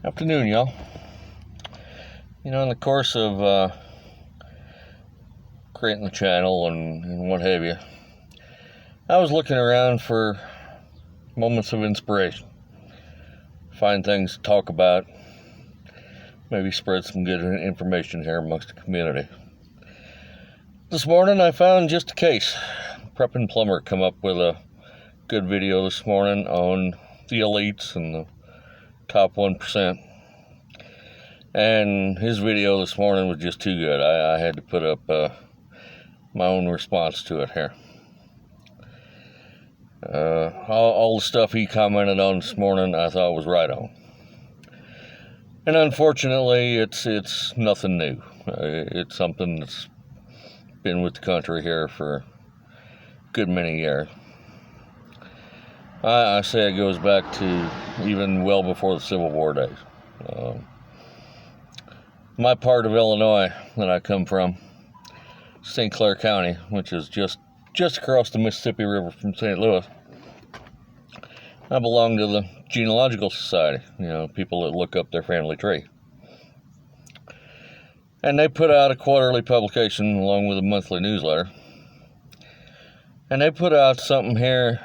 Afternoon, y'all. In the course of creating the channel and what have you, I was looking around for moments of inspiration. Find things to talk about. Maybe spread some good information here amongst the community. This morning I found just a case. Prepping Plumber come up with a good video this morning on the elites and the top 1%. And his video this morning was just too good. I had to put up my own response to it here. All the stuff he commented on this morning I thought was right on. And unfortunately, it's nothing new. It's something that's been with the country here for a good many years. I say it goes back to even well before the Civil War days. My part of Illinois that I come from, St. Clair County, which is just across the Mississippi River from St. Louis, I belong to the Genealogical Society, people that look up their family tree. And they put out a quarterly publication along with a monthly newsletter. And they put out something here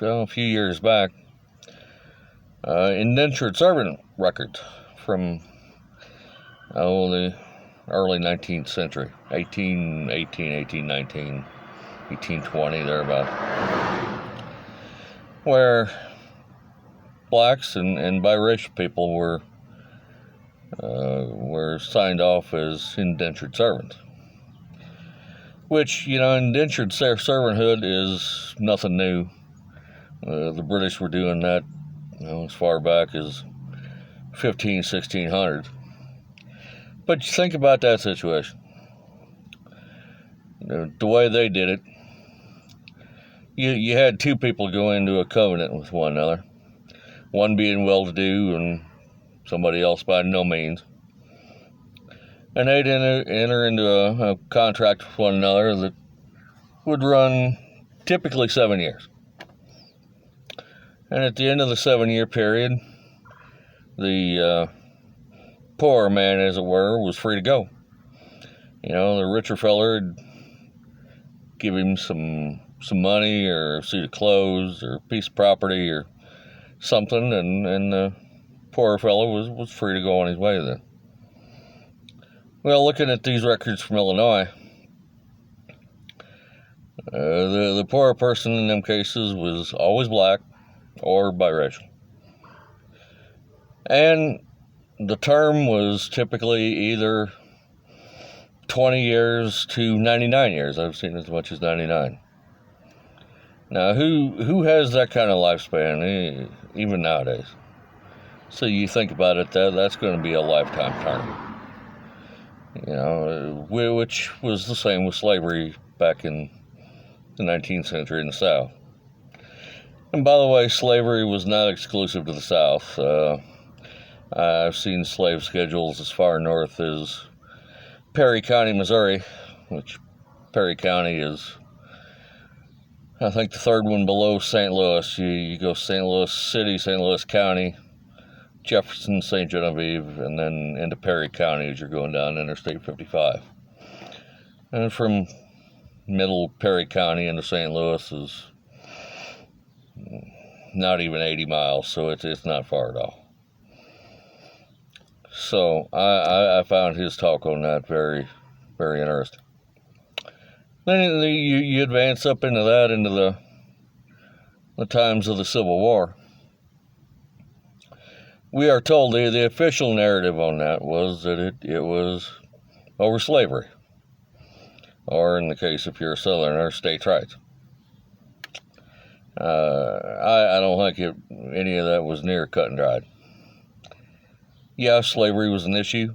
a few years back, indentured servant records from the early 19th century, 1818, 1819, 1820, thereabout, where blacks and biracial people were signed off as indentured servants. Which, indentured servanthood is nothing new. The British were doing that, as far back as 1600s. But you think about that situation. The way they did it, you had two people go into a covenant with one another, one being well-to-do and somebody else by no means. And they'd enter into a contract with one another that would run typically 7 years. And at the end of the 7-year period, the poor man, as it were, was free to go. The richer feller would give him some money or a suit of clothes or a piece of property or something, and the poorer fellow was free to go on his way then. Well, looking at these records from Illinois, the poorer person in them cases was always black or biracial. And the term was typically either 20 years to 99 years. I've seen as much as 99. Now, who has that kind of lifespan, even nowadays? So you think about it, that's going to be a lifetime term. Which was the same with slavery back in the 19th century in the South. And by the way, slavery was not exclusive to the South. I've seen slave schedules as far north as Perry County, Missouri, which Perry County is, I think, the third one below St. Louis. You go St. Louis City, St. Louis County, Jefferson, St. Genevieve, and then into Perry County as you're going down Interstate 55. And from middle Perry County into St. Louis is not even 80 miles, so it's not far at all. So I found his talk on that very, very interesting. Then you advance up into the times of the Civil War. We are told the official narrative on that was that it was over slavery, or in the case if you're a Southerner, states' rights. I don't think any of that was near cut and dried. Yeah, slavery was an issue.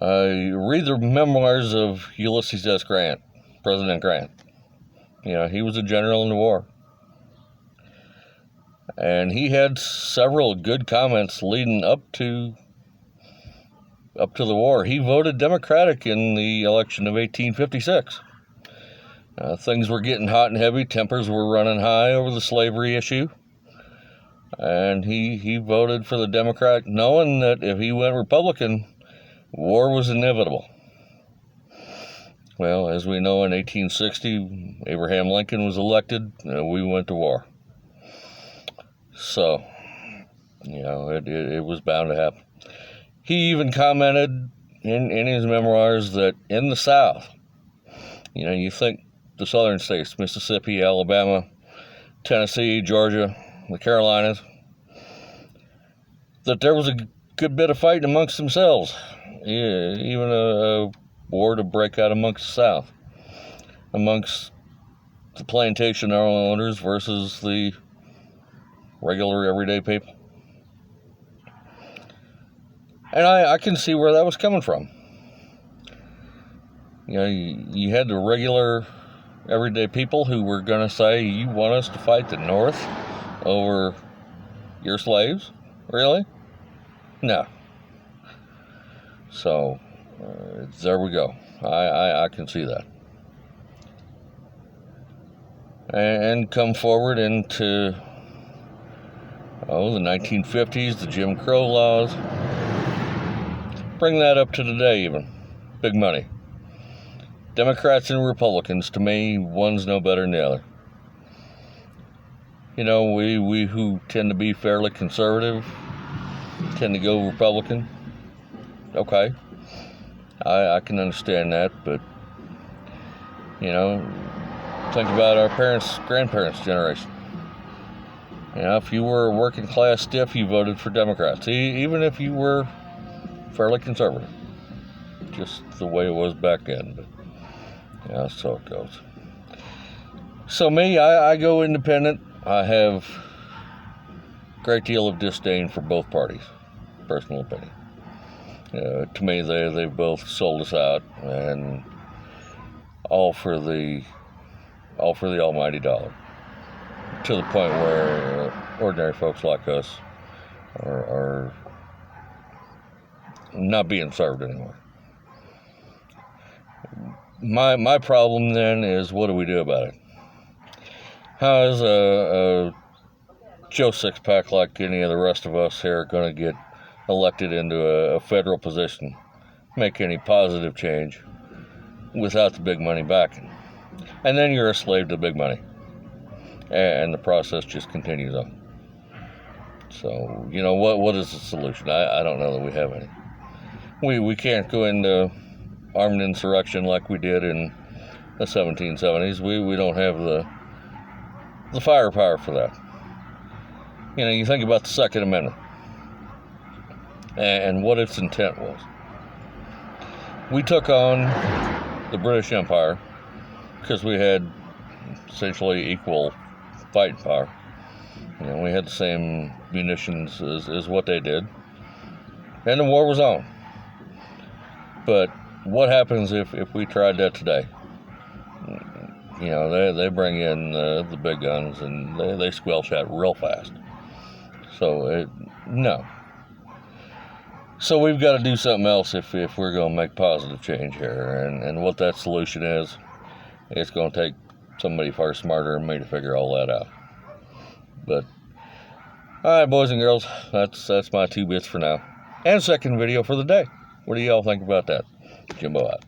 Read the memoirs of Ulysses S. Grant, President Grant. He was a general in the war. And he had several good comments leading up to the war. He voted Democratic in the election of 1856. Things were getting hot and heavy. Tempers were running high over the slavery issue. And he voted for the Democrat, knowing that if he went Republican, war was inevitable. Well, as we know, in 1860, Abraham Lincoln was elected, and we went to war. So, it was bound to happen. He even commented in his memoirs that in the South, you think the southern states, Mississippi, Alabama, Tennessee, Georgia, the Carolinas, that there was a good bit of fighting amongst themselves. Yeah, even a war to break out amongst the South, amongst the plantation owners versus the regular everyday people. And I can see where that was coming from. You had the regular everyday people who were going to say, you want us to fight the North over your slaves? Really? No. So, there we go. I can see that. And come forward into, the 1950s, the Jim Crow laws. Bring that up to today even. Big money. Democrats and Republicans, to me, one's no better than the other. We who tend to be fairly conservative tend to go Republican. Okay. I can understand that, but, think about our grandparents' generation. If you were a working class stiff, you voted for Democrats, even if you were fairly conservative. Just the way it was back then, but so it goes. So me, I go independent. I have a great deal of disdain for both parties, personal opinion. To me, they've both sold us out, and all for the almighty dollar, to the point where ordinary folks like us are not being served anymore. My problem then is, what do we do about it? How is a Joe Sixpack like any of the rest of us here going to get elected into a federal position, make any positive change without the big money backing? And then you're a slave to big money, and the process just continues on. So, what is the solution? I don't know that we have any. We can't go into armed insurrection like we did in the 1770s. We don't have the firepower for that. You think about the Second Amendment and what its intent was. We took on the British Empire because we had essentially equal fighting power. We had the same munitions as what they did, and the war was on. But what happens if we tried that today? They bring in the big guns, and they squelch that real fast. So, no. So we've got to do something else if we're going to make positive change here. And what that solution is, it's going to take somebody far smarter than me to figure all that out. But, all right, boys and girls, that's my 2 bits for now. And second video for the day. What do y'all think about that? Jimbo out.